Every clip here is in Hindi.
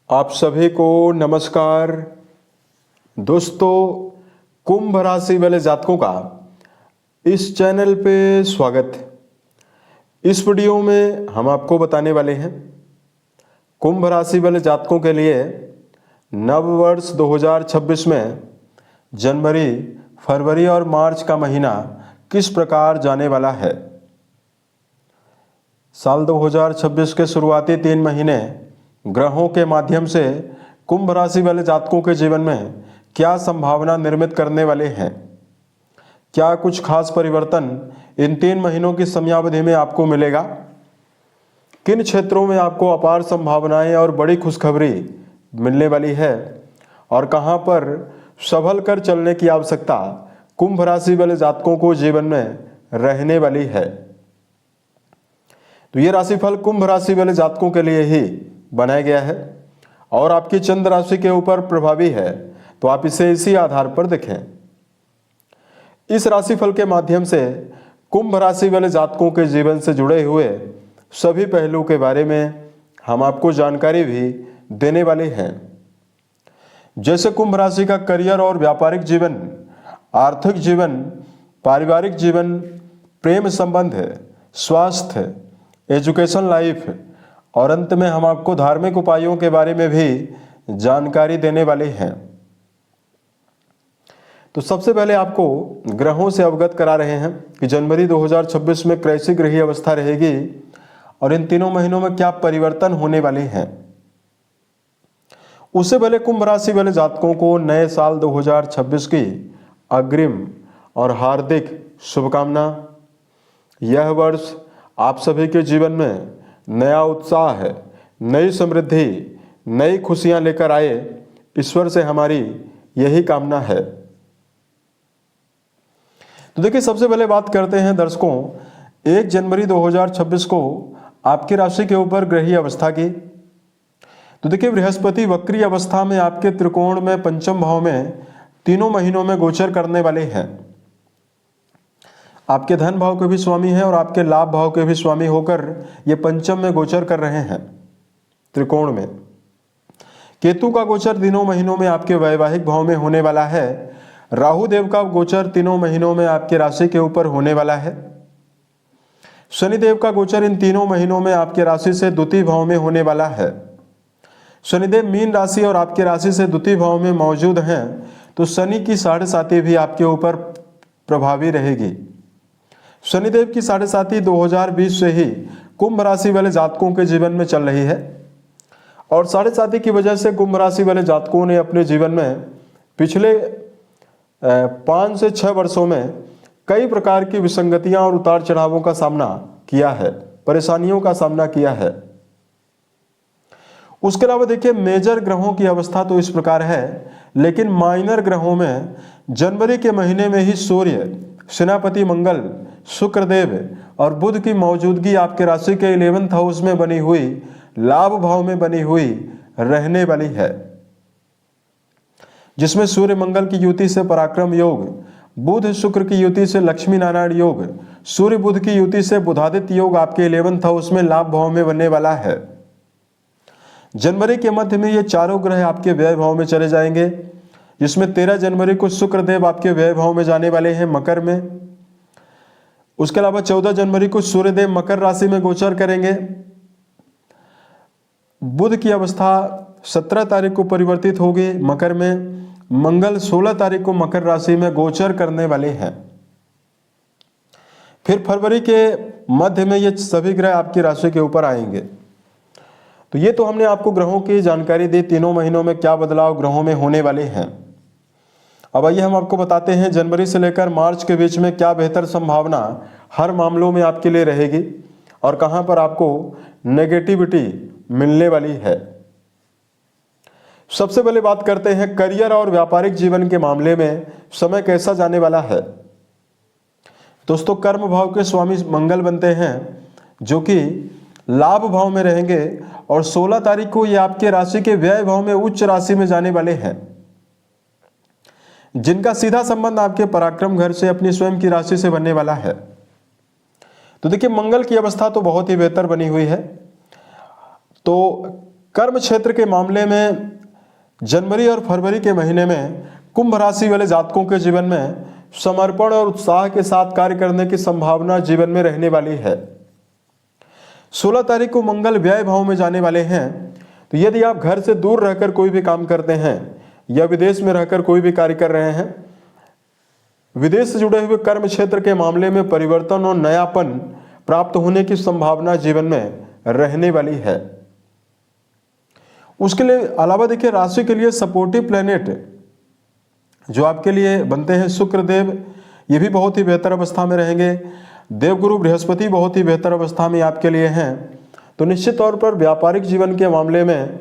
आप सभी को नमस्कार। दोस्तों, कुंभ राशि वाले जातकों का इस चैनल पे स्वागत है। इस वीडियो में हम आपको बताने वाले हैं कुंभ राशि वाले जातकों के लिए नव वर्ष 2026 में जनवरी, फरवरी और मार्च का महीना किस प्रकार जाने वाला है। साल 2026 के शुरुआती 3 महीने ग्रहों के माध्यम से कुंभ राशि वाले जातकों के जीवन में क्या संभावना निर्मित करने वाले हैं। क्या कुछ खास परिवर्तन इन 3 महीनों की समयावधि में आपको मिलेगा। किन क्षेत्रों में आपको अपार संभावनाएं और बड़ी खुशखबरी मिलने वाली है और कहां पर संभल कर चलने की आवश्यकता कुंभ राशि वाले जातकों को जीवन में रहने वाली है। तो ये राशिफल कुंभ राशि वाले जातकों के लिए ही बनाया गया है और आपकी चंद्र राशि के ऊपर प्रभावी है, तो आप इसे इसी आधार पर देखें। इस राशिफल के माध्यम से कुंभ राशि वाले जातकों के जीवन से जुड़े हुए सभी पहलू के बारे में हम आपको जानकारी भी देने वाले हैं। जैसे कुंभ राशि का करियर और व्यापारिक जीवन, आर्थिक जीवन, पारिवारिक जीवन, प्रेम संबंध, स्वास्थ्य, एजुकेशन लाइफ और अंत में हम आपको धार्मिक उपायों के बारे में भी जानकारी देने वाले हैं। तो सबसे पहले आपको ग्रहों से अवगत करा रहे हैं कि जनवरी 2026 में कैसी ग्रहीय अवस्था रहेगी और इन तीनों महीनों में क्या परिवर्तन होने वाले हैं। उससे पहले कुंभ राशि वाले जातकों को नए साल 2026 की अग्रिम और हार्दिक शुभकामना। यह वर्ष आप सभी के जीवन में नया उत्साह है, नई समृद्धि, नई खुशियां लेकर आए, ईश्वर से हमारी यही कामना है। तो देखिए, सबसे पहले बात करते हैं दर्शकों 1 जनवरी 2026 को आपकी राशि के ऊपर ग्रहीय अवस्था की। तो देखिए, बृहस्पति वक्री अवस्था में आपके त्रिकोण में पंचम भाव में तीनों महीनों में गोचर करने वाले हैं। आपके धन भाव के भी स्वामी हैं और आपके लाभ भाव के भी स्वामी होकर ये पंचम में गोचर कर रहे हैं त्रिकोण में। केतु का गोचर तीनों महीनों में आपके वैवाहिक भाव में होने वाला है। राहु देव का गोचर तीनों महीनों में आपके राशि के ऊपर होने वाला है। शनिदेव का गोचर इन तीनों महीनों में आपके राशि से द्वितीय भाव में होने वाला है। शनिदेव मीन राशि और आपके राशि से द्वितीय भाव में मौजूद हैं, तो शनि की 7.5 भी आपके ऊपर प्रभावी रहेगी। शनिदेव की 7.5 2020 से ही कुंभ राशि वाले जातकों के जीवन में चल रही है और 7.5 की वजह से कुंभ राशि वाले जातकों ने अपने जीवन में पिछले 5 से 6 वर्षों में कई प्रकार की विसंगतियां और उतार चढ़ावों का सामना किया है, परेशानियों का सामना किया है। उसके अलावा देखिए, मेजर ग्रहों की अवस्था तो इस प्रकार है, लेकिन माइनर ग्रहों में जनवरी के महीने में ही सूर्य, सेनापति मंगल, शुक्रदेव और बुध की मौजूदगी आपके राशि के 11th हाउस में बनी हुई, लाभ भाव में बनी हुई रहने वाली है, जिसमें सूर्य मंगल की युति से पराक्रम योग, बुध शुक्र की युति से लक्ष्मी नारायण योग, सूर्य बुध की युति से बुधादित्य योग आपके 11th हाउस में लाभ भाव में बनने वाला है। जनवरी के मध्य में ये चारों ग्रह आपके व्यय भाव में चले जाएंगे, जिसमें 13 जनवरी को शुक्रदेव आपके व्यय भाव में जाने वाले हैं मकर में। उसके अलावा 14 जनवरी को सूर्यदेव मकर राशि में गोचर करेंगे। बुध की अवस्था 17 तारीख को परिवर्तित होगी मकर में। मंगल 16 तारीख को मकर राशि में गोचर करने वाले हैं। फिर फरवरी के मध्य में ये सभी ग्रह आपकी राशि के ऊपर आएंगे। तो ये तो हमने आपको ग्रहों की जानकारी दी, तीनों महीनों में क्या बदलाव ग्रहों में होने वाले हैं। अब आइए हम आपको बताते हैं जनवरी से लेकर मार्च के बीच में क्या बेहतर संभावना हर मामलों में आपके लिए रहेगी और कहां पर आपको नेगेटिविटी मिलने वाली है। सबसे पहले बात करते हैं करियर और व्यापारिक जीवन के मामले में समय कैसा जाने वाला है। दोस्तों, कर्म भाव के स्वामी मंगल बनते हैं, जो कि लाभ भाव में रहेंगे और 16 तारीख को ये आपके राशि के व्यय भाव में उच्च राशि में जाने वाले हैं, जिनका सीधा संबंध आपके पराक्रम घर से अपनी स्वयं की राशि से बनने वाला है। तो देखिए, मंगल की अवस्था तो बहुत ही बेहतर बनी हुई है। तो कर्म क्षेत्र के मामले में जनवरी और फरवरी के महीने में कुंभ राशि वाले जातकों के जीवन में समर्पण और उत्साह के साथ कार्य करने की संभावना जीवन में रहने वाली है। 16 तारीख को मंगल व्यय भाव में जाने वाले हैं, तो यदि आप घर से दूर रहकर कोई भी काम करते हैं या विदेश में रहकर कोई भी कार्य कर रहे हैं, विदेश से जुड़े हुए कर्म क्षेत्र के मामले में परिवर्तन और नयापन प्राप्त होने की संभावना जीवन में रहने वाली है। उसके लिए अलावा देखिए, राशि के लिए सपोर्टिव प्लैनेट जो आपके लिए बनते हैं शुक्र देव, ये भी बहुत ही बेहतर अवस्था में रहेंगे। देवगुरु बृहस्पति बहुत ही बेहतर अवस्था में आपके लिए हैं। तो निश्चित तौर पर व्यापारिक जीवन के मामले में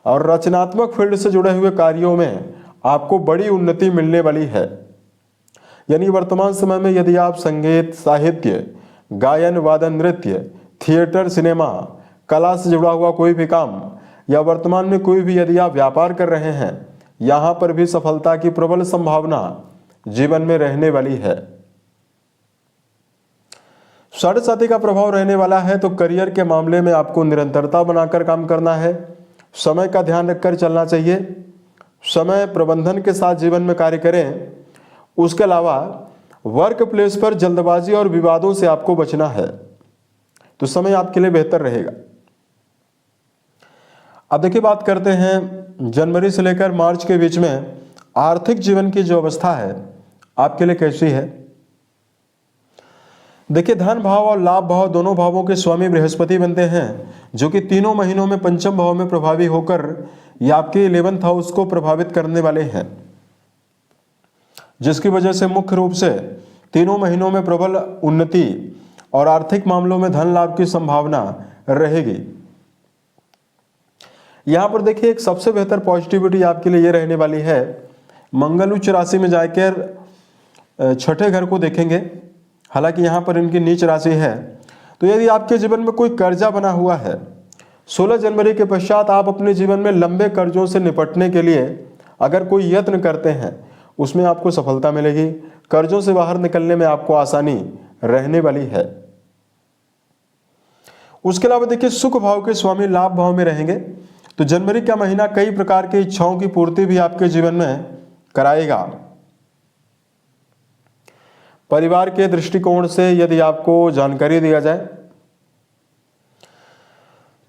और रचनात्मक फील्ड से जुड़े हुए कार्यों में आपको बड़ी उन्नति मिलने वाली है। यानी वर्तमान समय में यदि आप संगीत, साहित्य, गायन, वादन, नृत्य, थिएटर, सिनेमा, कला से जुड़ा हुआ कोई भी काम या वर्तमान में कोई भी यदि आप व्यापार कर रहे हैं, यहाँ पर भी सफलता की प्रबल संभावना जीवन में रहने वाली है। 7.5 का प्रभाव रहने वाला है, तो करियर के मामले में आपको निरंतरता बनाकर काम करना है। समय का ध्यान रखकर चलना चाहिए। समय प्रबंधन के साथ जीवन में कार्य करें। उसके अलावा वर्क प्लेस पर जल्दबाजी और विवादों से आपको बचना है, तो समय आपके लिए बेहतर रहेगा। अब देखिए, बात करते हैं जनवरी से लेकर मार्च के बीच में आर्थिक जीवन की जो अवस्था है आपके लिए कैसी है। देखिए, धन भाव और लाभ भाव दोनों भावों के स्वामी बृहस्पति बनते हैं, जो कि तीनों महीनों में पंचम भाव में प्रभावी होकर ये आपके 11th हाउस को प्रभावित करने वाले हैं, जिसकी वजह से मुख्य रूप से तीनों महीनों में प्रबल उन्नति और आर्थिक मामलों में धन लाभ की संभावना रहेगी। यहां पर देखिए, एक सबसे बेहतर पॉजिटिविटी आपके लिए ये रहने वाली है, मंगल उच्च राशि में जाकर छठे घर को देखेंगे। हालांकि यहां पर इनकी नीच राशि है, तो यदि आपके जीवन में कोई कर्जा बना हुआ है, 16 जनवरी के पश्चात आप अपने जीवन में लंबे कर्जों से निपटने के लिए अगर कोई यत्न करते हैं, उसमें आपको सफलता मिलेगी। कर्जों से बाहर निकलने में आपको आसानी रहने वाली है। उसके अलावा देखिए, सुख भाव के स्वामी लाभ भाव में रहेंगे, तो जनवरी का महीना कई प्रकार की इच्छाओं की पूर्ति भी आपके जीवन में कराएगा। परिवार के दृष्टिकोण से यदि आपको जानकारी दिया जाए,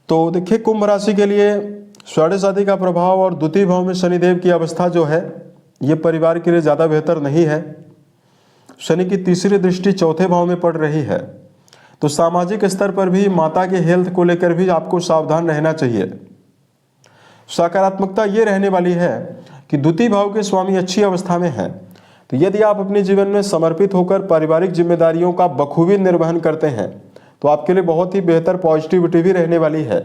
तो देखिए, कुंभ राशि के लिए 7.5 का प्रभाव और द्वितीय भाव में शनिदेव की अवस्था जो है, ये परिवार के लिए ज़्यादा बेहतर नहीं है। शनि की तीसरी दृष्टि चौथे भाव में पड़ रही है, तो सामाजिक स्तर पर भी माता के हेल्थ को लेकर भी आपको सावधान रहना चाहिए। सकारात्मकता ये रहने वाली है कि द्वितीय भाव के स्वामी अच्छी अवस्था में हैं, तो यदि आप अपने जीवन में समर्पित होकर पारिवारिक जिम्मेदारियों का बखूबी निर्वहन करते हैं, तो आपके लिए बहुत ही बेहतर पॉजिटिविटी भी रहने वाली है।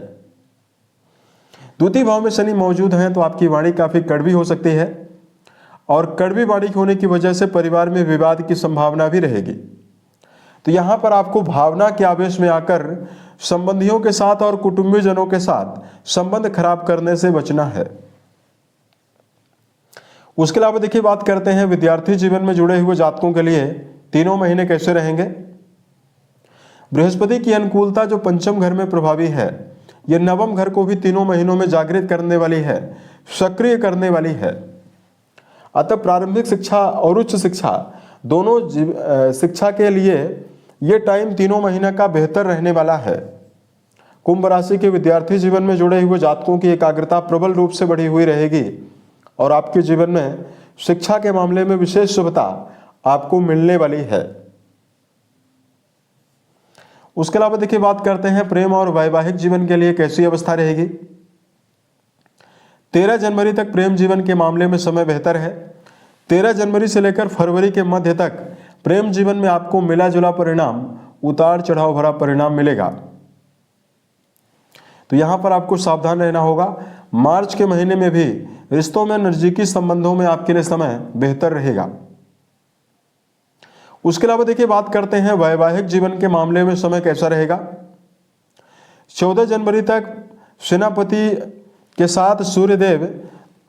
द्वितीय भाव में शनि मौजूद हैं, तो आपकी वाणी काफ़ी कड़वी हो सकती है, और कड़वी वाणी होने की वजह से परिवार में विवाद की संभावना भी रहेगी। तो यहाँ पर आपको भावना के आवेश में आकर संबंधियों के साथ और कुटुंबीजनों के साथ संबंध खराब करने से बचना है। उसके अलावा देखिए, बात करते हैं विद्यार्थी जीवन में जुड़े हुए जातकों के लिए तीनों महीने कैसे रहेंगे। बृहस्पति की अनुकूलता जो पंचम घर में प्रभावी है, यह नवम घर को भी तीनों महीनों में जागृत करने वाली है, सक्रिय करने वाली है। अतः प्रारंभिक शिक्षा और उच्च शिक्षा दोनों शिक्षा के लिए ये टाइम तीनों महीना का बेहतर रहने वाला है। कुंभ राशि के विद्यार्थी जीवन में जुड़े हुए जातकों की एकाग्रता प्रबल रूप से बढ़ी हुई रहेगी, और आपके जीवन में शिक्षा के मामले में विशेष शुभता आपको मिलने वाली है। उसके अलावा देखिए, बात करते हैं प्रेम और वैवाहिक जीवन के लिए कैसी अवस्था रहेगी। 13 जनवरी तक प्रेम जीवन के मामले में समय बेहतर है। 13 जनवरी से लेकर फरवरी के मध्य तक प्रेम जीवन में आपको मिला जुला परिणाम, उतार चढ़ाव भरा परिणाम मिलेगा, तो यहां पर आपको सावधान रहना होगा। मार्च के महीने में भी रिश्तों में, नजदीकी संबंधों में आपके लिए समय बेहतर रहेगा। उसके अलावा देखिए, बात करते हैं वैवाहिक जीवन के मामले में समय कैसा रहेगा। 14 जनवरी तक सेनापति के साथ सूर्यदेव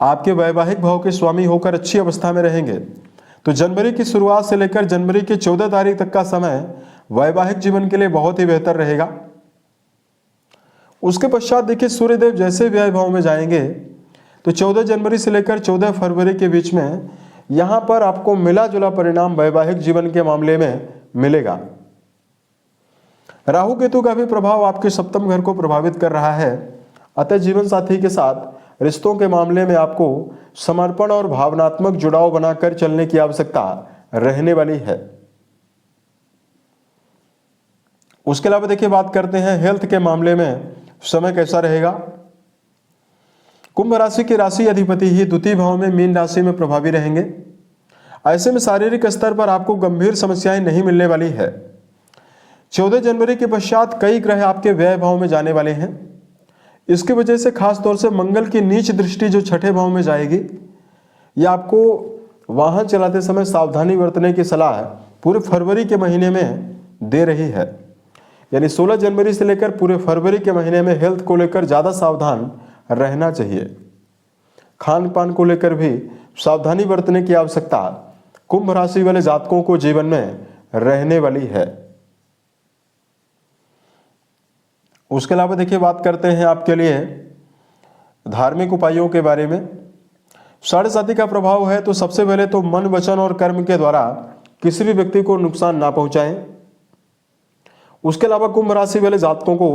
आपके वैवाहिक भाव के स्वामी होकर अच्छी अवस्था में रहेंगे, तो जनवरी की शुरुआत से लेकर जनवरी की 14 तारीख तक का समय वैवाहिक जीवन के लिए बहुत ही बेहतर रहेगा। उसके पश्चात देखिए सूर्यदेव जैसे व्यय भाव में जाएंगे तो 14 जनवरी से लेकर 14 फरवरी के बीच में यहां पर आपको मिला जुला परिणाम वैवाहिक जीवन के मामले में मिलेगा। राहु केतु का भी प्रभाव आपके सप्तम घर को प्रभावित कर रहा है, अतः जीवन साथी के साथ रिश्तों के मामले में आपको समर्पण और भावनात्मक जुड़ाव बनाकर चलने की आवश्यकता रहने वाली है। उसके अलावा देखिए बात करते हैं हेल्थ के मामले में समय कैसा रहेगा। कुंभ राशि के राशि अधिपति ही द्वितीय भाव में मीन राशि में प्रभावी रहेंगे। ऐसे में शारीरिक स्तर पर आपको गंभीर समस्याएं नहीं मिलने वाली है। 14 जनवरी के पश्चात कई ग्रह आपके व्यय भाव में जाने वाले हैं। इसकी वजह से खास तौर से मंगल की नीच दृष्टि जो छठे भाव में जाएगी, यह आपको वाहन चलाते समय सावधानी बरतने की सलाह पूरे फरवरी के महीने में दे रही है। यानी 16 जनवरी से लेकर पूरे फरवरी के महीने में हेल्थ को लेकर ज़्यादा सावधान रहना चाहिए। खान पान को लेकर भी सावधानी बरतने की आवश्यकता कुंभ राशि वाले जातकों को जीवन में रहने वाली है। उसके अलावा देखिए बात करते हैं आपके लिए धार्मिक उपायों के बारे में। साढ़े साथी का प्रभाव है तो सबसे पहले तो मन, वचन और कर्म के द्वारा किसी भी व्यक्ति को नुकसान ना पहुंचाएं। उसके अलावा कुंभ राशि वाले जातकों को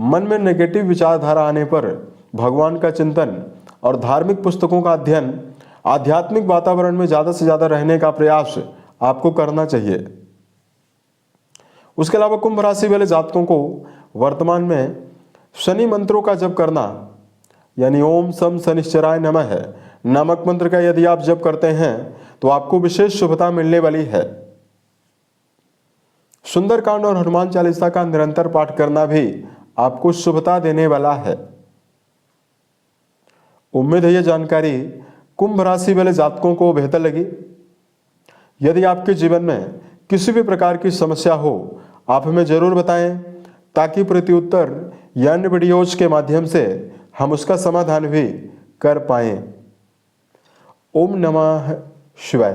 मन में नेगेटिव विचारधारा आने पर भगवान का चिंतन और धार्मिक पुस्तकों का अध्ययन, आध्यात्मिक वातावरण में ज़्यादा से ज़्यादा रहने का प्रयास आपको करना चाहिए। उसके अलावा कुंभ राशि वाले जातकों को वर्तमान में शनि मंत्रों का जप करना, यानी ओम सम शनिश्चराय नमः नामक मंत्र का यदि आप जप करते हैं तो आपको विशेष शुभता मिलने वाली है। सुंदरकांड और हनुमान चालीसा का निरंतर पाठ करना भी आपको शुभता देने वाला है। उम्मीद है यह जानकारी कुंभ राशि वाले जातकों को बेहतर लगी। यदि आपके जीवन में किसी भी प्रकार की समस्या हो, आप हमें जरूर बताएं ताकि प्रत्युत्तर या अन्य वीडियोज के माध्यम से हम उसका समाधान भी कर पाएं। ओम नमः शिवाय।